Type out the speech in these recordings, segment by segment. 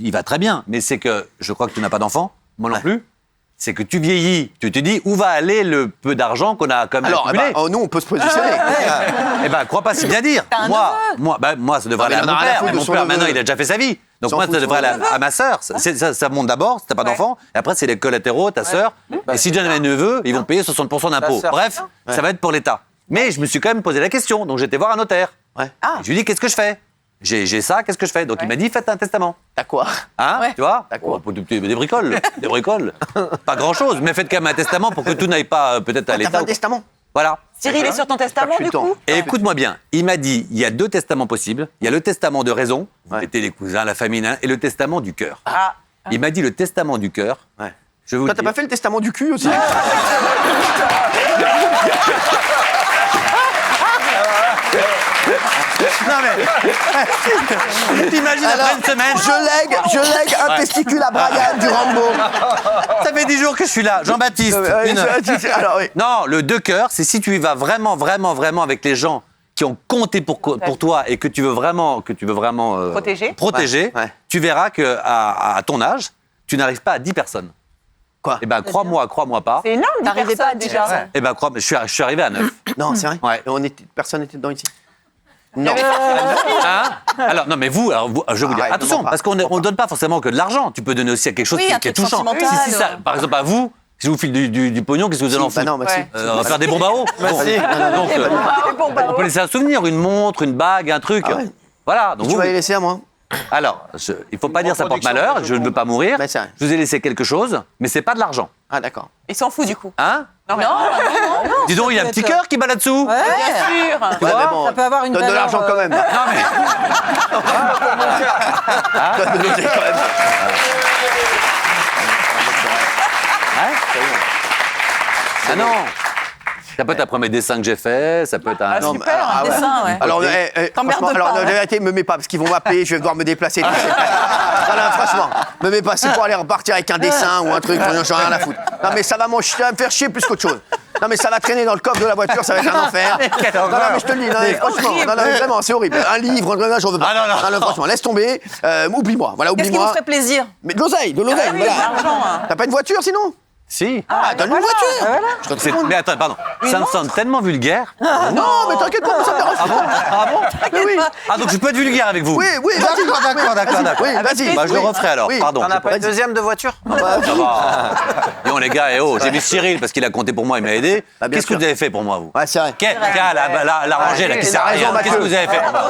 il va très bien, mais c'est que je crois que tu n'as pas d'enfant, moi non plus. C'est que tu vieillis, tu te dis où va aller le peu d'argent qu'on a quand même accumulé. Nous, on peut se positionner. Eh ben, crois pas si bien dire. Moi, ça devrait aller à mon père. Mais mon père, maintenant, il a déjà fait sa vie. Donc moi, ça devrait aller à ma sœur. Ça monte d'abord, si t'as pas d'enfant. Et après, c'est les collatéraux, ta sœur. Et si j'en ai un neveu, ils vont payer 60% d'impôts. Bref, ça va être pour l'État. Mais je me suis quand même posé la question. Donc j'étais voir un notaire. Je lui ai dit, qu'est-ce que je fais ? J'ai ça, qu'est-ce que je fais ? Donc il m'a dit, faites un testament. T'as quoi ? Tu vois ? T'as quoi ? Des bricoles. Des bricoles. Pas grand-chose, mais faites quand même un testament pour que tout n'aille pas peut-être à l'État. T'as fait un testament ? Voilà. Cyril est sur ton testament, du coup ? Et écoute-moi bien, il m'a dit, il y a 2 testaments possibles. Il y a le testament de raison, vous mettez les cousins, la famille, et le testament du cœur. Il m'a dit le testament du cœur. Je vous Toi, t'as pas fait le testament du cul aussi ? Non mais, t'imagines après une semaine, je lègue un testicule à Brian du Rambo. Ça fait 10 jours que je suis là, Jean-Baptiste. Alors, oui. Non, le 2 cœurs, c'est si tu y vas vraiment avec les gens qui ont compté pour toi et que tu veux vraiment protéger, tu verras que à ton âge, tu n'arrives pas à 10 personnes. Quoi ? Eh ben, crois-moi pas. C'est énorme, t'arrivais pas déjà. Eh ben, je suis arrivé à 9. Non, c'est vrai ? Ouais. Personne n'était dedans ici ? Non. Alors, non, mais vous, je vais vous dire, Arrête, attention, non, pas. parce qu'on ne donne pas forcément que de l'argent. Tu peux donner aussi à quelque chose qui est touchant. Si ça, par exemple, à vous, si je vous file du pognon, qu'est-ce que vous allez en foutre ? Non, merci. On va faire des bombes à eau. Donc, on peut laisser un souvenir, une montre, une bague, un truc. Voilà. Donc Tu vas les laisser à moi ? Alors, il ne faut pas dire ça porte malheur, je ne veux pas mourir. Mais c'est vrai. Je vous ai laissé quelque chose, mais c'est pas de l'argent. Ah, d'accord. Il s'en fout, du coup. Hein ? Non. Dis donc, il y a un petit cœur qui bat là-dessous. Bien sûr. Ouais, mais bon, ça peut avoir une donne de valeur, l'argent quand même. Non, mais... Donne de l'objet quand même. Ah non. Ça peut être un premier dessin que j'ai fait, ça peut être un... Non, Super, un ouais. dessin, ouais. Alors, T'emmerdes franchement, pas, la vérité, me mets pas, parce qu'ils vont m'appeler, je vais devoir me déplacer. Non, franchement, me mets pas, c'est pour aller repartir avec un dessin ou un truc, j'en ai rien à foutre. Non, mais ça va me faire chier plus qu'autre chose. Non, mais ça va traîner dans le coffre de la voiture, ça va être un enfer. Non, mais je te le dis, non, mais franchement, non, mais vraiment, c'est horrible. Un livre, j'en veux pas. Non, franchement, laisse tomber, oublie-moi, voilà, Qu'est-ce qui vous oublie-moi. ferait plaisir ? Mais de l'oseille, voilà. l'argent. T'as pas une voiture sinon ? Si. Donne-nous une voiture. Mais attends, pardon. Ça me semble tellement vulgaire. Non, mais t'inquiète pas, ça me dérange pas. Ah bon Mais oui. Ah, donc je peux être vulgaire avec vous. Oui, vas-y. D'accord. Oui, vas-y. Bah, je le referai alors, Oui. pardon. T'en as pas une deuxième de voiture ? Ça va. Dis donc les gars, j'ai vu Cyril parce qu'il a compté pour moi, il m'a aidé. Bah, bien Qu'est-ce que sûr. vous avez fait pour moi, vous ? Ouais, c'est vrai. Tiens, la rangée là qui sert à rien. Qu'est-ce que vous avez fait pour moi ?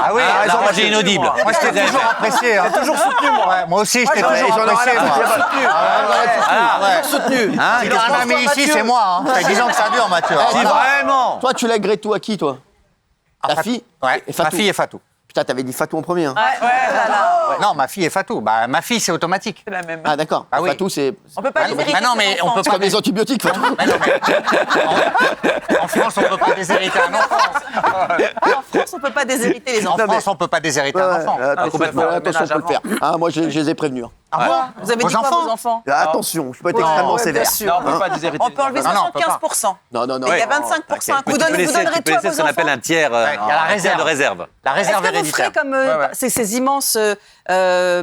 Ah oui, La rangée inaudible. Moi, je t'ai toujours apprécié. J'ai toujours soutenu, moi. Moi aussi, je t'ai toujours apprécié. Soutenu. Si t'as un ami ici, c'est moi. Hein. Ça fait 10 ans que ça dure, Mathieu. Si vraiment. Toi, tu lèguerais tout à qui, toi ? Ta fille ? Ouais, Et Fatou. ma fille est Fatou. Putain, t'avais dit Fatou en premier. Hein. Non, ma fille est Fatou. Bah, ma fille, c'est automatique. C'est la même. Ah, d'accord. Ah oui. Fatou, c'est On peut pas déshériter. non, mais on peut c'est pas. comme les antibiotiques, Fatou. Mais non, mais en France, on peut pas déshériter un enfant. En France, on peut pas déshériter les En enfants. France, on peut pas déshériter un enfant. complètement. Attention, on peut le faire. Ah, moi, je les ai prévenus. Hein. Ah bon ? Vous avez dit quoi, vos enfants ? Attention, je peux être extrêmement sévère. sûr. on peut pas déshériter. On peut enlever Non, non, on peut pas. 75%. Non. Et il y a 25%. Vous Tu peux donnerez laisser tout à ce qu'on vos appelle enfants. un tiers, il y a la réserve. de réserve. La Est-ce réserve que vous héréditaire. ferez comme ces immenses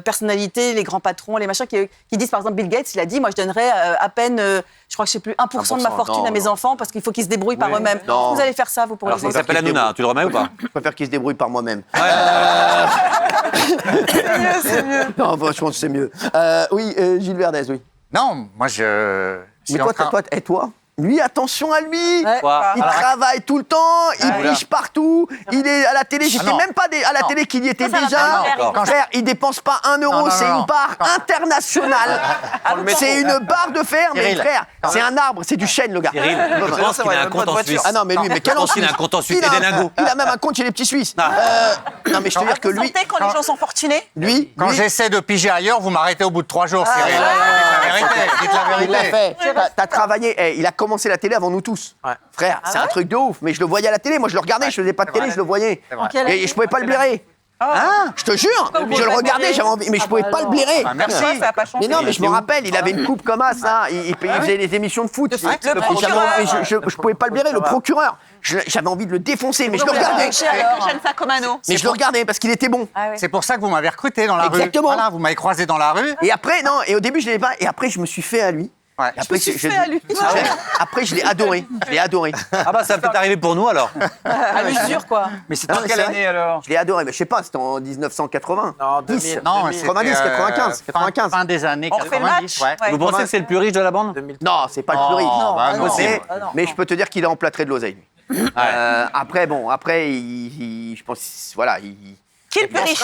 personnalités, les grands patrons, les machins qui disent, par exemple, Bill Gates, il a dit, moi, je donnerais à peine, je crois que je sais plus, 1% de ma fortune à mes enfants parce qu'il faut qu'ils se débrouillent par eux-mêmes. Non. Vous allez faire ça, vous, pour Alors les ça enfants. s'appelle Hanouna, tu le remets ou pas ? Je préfère qu'ils se débrouillent par moi-même. C'est mieux. Non, franchement, c'est mieux. Oui, Gilles Verdez, oui. Non, moi, je. suis Mais en toi, train- toi, lui, attention à lui. Quoi ? Il travaille tout le temps, il piche partout, il est à la télé. J'étais non. même pas à la télé qu'il y était Ça va déjà. pas le faire. Frère, il dépense pas 1 euro, non, c'est non. une barre internationale. C'est une barre de fer, mais Cyril. frère, c'est un arbre, c'est du chêne, le gars. Cyril, je pense qu'il a un compte en Suisse. Ah non, mais lui, mais quel Je pense qu'il a un Suisse. compte en Suisse Il et a des lingots. Il a même un compte chez les petits Suisses. Non, mais je te dire que Vous lui, sentez quand les gens sont fortunés ? lui, Quand j'essaie de piger ailleurs, vous m'arrêtez au bout de 3 jours, Cyril. Dites la il l'a vérité. fait. T'as travaillé. Il a commencé la télé avant nous tous. Frère, c'est un truc de ouf. Mais je le voyais à la télé. Moi, je le regardais. Je faisais pas de télé, je le voyais. C'est vrai. Et je pouvais pas le blairer. Je te jure, je le regardais, j'avais envie, mais je pouvais pas le blairer. Merci. Ça n'a pas changé. Mais non, mais je me rappelle, il avait une coupe comme ça, il faisait des émissions de foot. Je pouvais pas le blairer, le procureur. J'avais envie de le défoncer, mais je le regardais. J'aime ça comme anneau. Mais je le regardais parce qu'il était bon. C'est pour ça que vous m'avez recruté dans la rue. Exactement. Voilà, vous m'avez croisé dans la rue. Et après, non, et au début, je l'ai pas, et après, je me suis fait à lui. Ouais. Et après, après, je l'ai adoré. Je l'ai adoré. Ah bah ça peut arriver pour nous alors. À l'usure, quoi. Mais c'est Non, en mais quelle c'est vrai. année alors? Je l'ai adoré, mais je sais pas, c'était en 1980. Non, 10. Non, 2000. c'était, 90, 95, 95. Fin des années On refait le 90, match. ouais. Vous pensez que c'est le plus riche de la bande? Non, c'est pas le plus riche. Oh, bah non. Mais- Ah non. mais je peux te dire qu'il a emplâtré de l'oseille. lui. Après, je pense, voilà, Qui est le plus riche?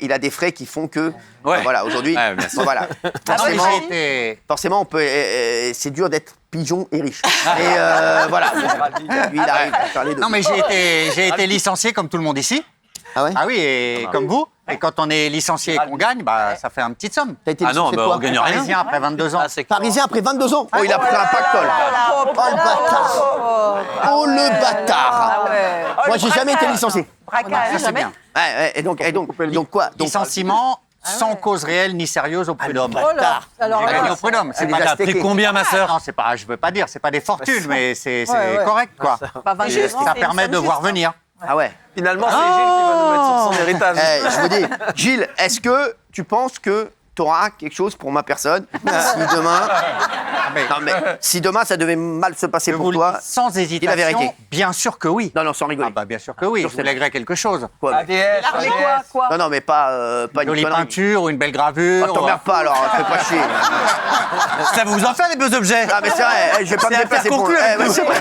il a des frais qui font que, Ouais. voilà, aujourd'hui, Ouais, bien sûr. voilà. Non, mais Forcément, j'ai été- forcément, on peut, c'est dur d'être pigeon et riche. Et voilà, lui, il arrive à faire les deux. Non, mais j'ai été licencié comme tout le monde ici. Ah ouais. Ah oui, et comme vous. Et quand on est licencié et qu'on gagne, bah, ça fait une petite somme. T'as été Ah non, licencié de bah, quoi on gagne rien. Parisien après 22 ans. Parisien après 22 ans. Oh, il a pris un pactole. Oh le bâtard. Oh le bâtard. Ah ouais. Moi, j'ai jamais été licencié. Braquage, Ça, c'est jamais. bien. Ouais, et donc quoi? Donc, Licenciement sans cause réelle ni sérieuse au prud'homme. Oh là. Alors J'ai là, gagné au prud'homme. C'est Elle pas les a T'as pris stéqués. combien ma sœur? Non, c'est pas, je veux pas dire, c'est pas des fortunes, mais c'est Ouais. correct, quoi. pas 20 Et ça permet de voir venir. Ah ouais. Finalement, c'est Gilles qui va nous mettre sur son héritage. Je vous dis, Gilles, est-ce que tu penses que tu auras quelque chose pour ma personne si demain, non, mais si demain ça devait mal se passer Je pour vous le toi? dis sans Dis la hésitation, vérité. bien sûr que oui. Non, non, sans rigoler. Ah bah bien sûr que oui, Sûr, je vous c'est lèguerai quelque chose. Quoi, mais- ADS, Mais quoi? Non, non, mais pas Une une jolie connerie. peinture ou une belle gravure. Oh, t'emmerdes pas alors, fais pas chier. Ça vous en fait des beaux objets? Ah mais c'est vrai, je vais pas me C'est déplacer affaire pour... conclue avec ouais, nous. c'est vrai.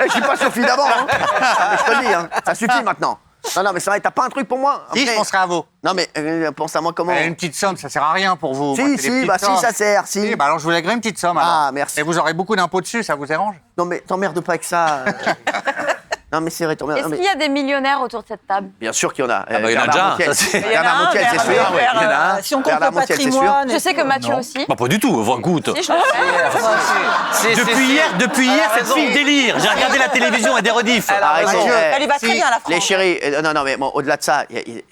Je suis pas Sophie d'avant, hein. Mais je te le dis, hein. Ça suffit maintenant. Non, non, mais c'est vrai, t'as pas un truc pour moi? Si, je Après- penserai à vous. Non, mais pense à moi comment? Une petite somme, ça sert à rien pour vous. Si, Moi, c'est des si, petites bah si, sommes. ça sert, si. Si, bah alors je vous lèguerai une petite somme. alors. Ah, merci. Et vous aurez beaucoup d'impôts dessus, ça vous dérange? Non, mais t'emmerdes pas avec ça. Non, mais c'est vrai, t'emmerdes. Est-ce Non, mais- qu'il y a des millionnaires autour de cette table? Bien sûr qu'il y en a. bah, il y en a déjà, ça, c'est- Bernard Montiel, c'est sûr. Vers, il y en a un. Si on compte Bernard le Montiel, c'est sûr. patrimoine. Je sais que Mathieu aussi. Bah pas du tout, enfin, écoute. Si, je le sais. Depuis hier, cette fille délire. J'ai regardé la télévision et des rediffs. Arrêtez, raison. eh, Elle y va très bien, la France. Les chéris, non, non, mais bon, au-delà de ça,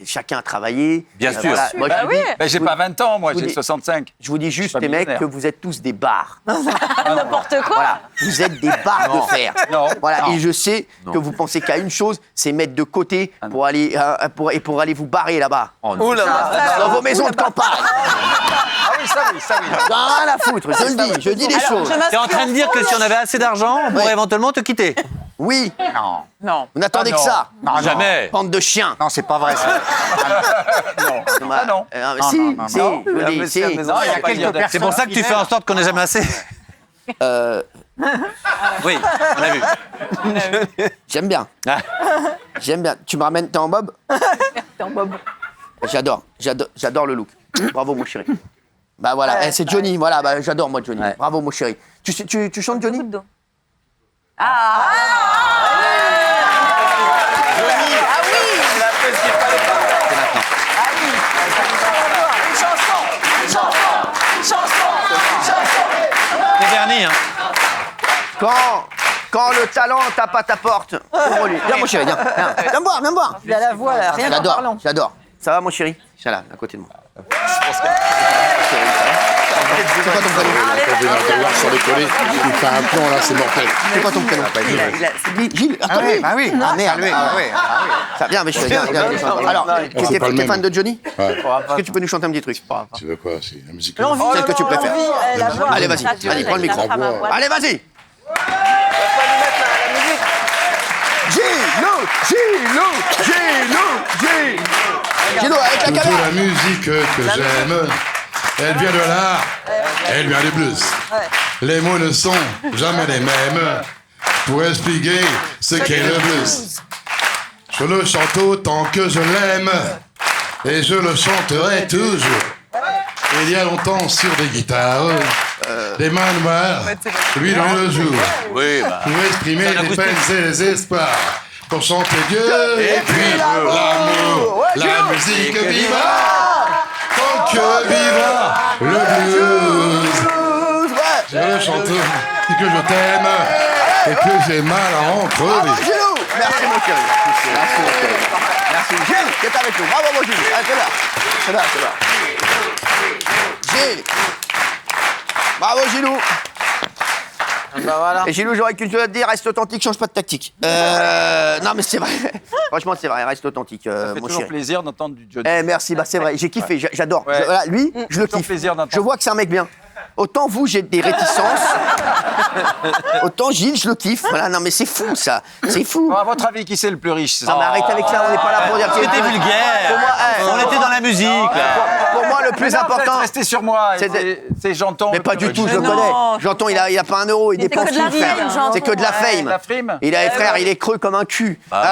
chacun a travaillé. Bien sûr. Moi, Bah je vous oui. dis- Ben, j'ai pas 20 ans, moi, Vous j'ai dites- 65. je vous dis juste, pas les mecs, millionnaire. que vous êtes tous des barres. N'importe quoi. Voilà, vous êtes des barres de fer. Non. Voilà, Non. et je sais que vous pensez qu'à une chose, c'est mettre de côté pour aller, pour aller vous barrer là-bas. Oh là là. Dans vos maisons de campagne. Ah oui, ça oui, ça oui. J'en ai rien à foutre, je dis les choses. T'es en train de dire que si on avait assez d'argent, on pourrait Ouais. éventuellement te quitter. Oui, Non. Non. vous n'attendez Ah que non. ça. Non, Jamais. Bande de chiens. Non, c'est pas vrai ça. Ah non. Mais Non, si, non, non, si, non. je vous Ah, dis, mais si. c'est à la maison. Non, il y a Pas quelques dire personnes. C'est pour ça que tu fais en sorte qu'on n'ait jamais assez. Oui, on a vu. J'aime bien. Ah. J'aime bien. Tu me ramènes, t'es en bob? T'es en bob. J'adore le look. Bravo, mon chéri. Bah voilà, c'est Johnny, voilà, bah, j'adore moi Johnny. Ouais. Bravo, mon chéri. Tu chantes Johnny? C'est verni, hein. Quand le talent tape à ta porte, ouvre-lui. Viens, mon chéri, viens. Viens me voir, viens me voir. Il a la voix, là, rien qu'en J'adore, parlant. j'adore. Ça va, mon chéri? Tiens là, à côté de moi. C'est quoi ton prénom? Quand j'ai un dollar sur les collés, il fait un plan là, c'est mortel. C'est quoi ton prénom? C'est Gilles. Ah oui, bah oui. Ah merde. Salué, Ah, ah oui, ah oui. Ça, viens, mais je viens. Alors, c'est pas le t'es même. fan de Johnny? Ouais. Est-ce que tu peux nous chanter un petit truc? Tu veux quoi? C'est la musique. L'envie, Celle que tu préfères. l'envie, la voix. Allez, vas-y, allez, prends le micro. La voix. Allez, vas-y. Gilles, avec la Toute caméra. la musique que j'aime, elle vient de là, elle vient du blues. Les mots ne sont jamais les mêmes pour expliquer ce qu'est le blues. Je le chante autant que je l'aime et je le chanterai toujours. Il y a longtemps sur des guitares, des mains noires, lui dans le jour. Oui, bah. Pour exprimer C'est un des acoustique. peines et des espoirs, pour chanter Dieu et puis l'amour, la musique viva, tant que viva le blues. Je le chante que je t'aime et que j'ai mal à en crever. Merci mon chéri. Merci mon chéri. Merci. Gilles, qui est avec nous. Bravo mon Gilles. Allez, c'est là. C'est là, c'est là. Gilles. Bravo Gilou. Et Gilou, j'aurais qu'une chose à te dire, reste authentique, change pas de tactique. Non mais c'est vrai. Franchement, c'est vrai, reste authentique, Ça fait mon toujours chéri. plaisir d'entendre du Johnny. Eh merci, bah c'est vrai, j'ai kiffé, j'adore. Ouais. Voilà, lui, je le toujours kiffe. plaisir d'entendre. Je vois que c'est un mec bien. Autant vous, j'ai des réticences. Autant Gilles, je le kiffe. Voilà, non mais c'est fou ça. C'est fou. Bon, à votre avis, qui c'est le plus riche? Non mais arrête avec ça, on n'est pas là pour dire que C'était vulgaire. Pour moi, On était dans la musique, là. Pour moi, le plus Mais non, vous êtes important. resté sur moi. C'est C'est Janton. Mais le pas plus du riche. tout, je le Mais non. connais. J'entends, il a pas un euro, il Mais c'est dépense que de la tout, frère. fame, Jean. C'est que de la fame. La frime. Il a frère, il est creux comme un cul. Ah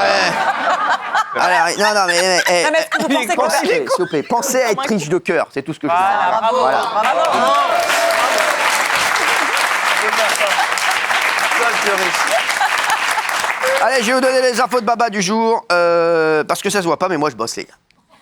Ouais. Alors, non, mais. Non, mais est-ce que vous pensez que- Pensez, s'il vous plaît, pensez à être riche de cœur, c'est tout ce que je veux dire. Bravo, Voilà. bravo. Allez, je vais vous donner les infos de Baba du jour, parce que ça se voit pas, mais moi je bosse, les gars.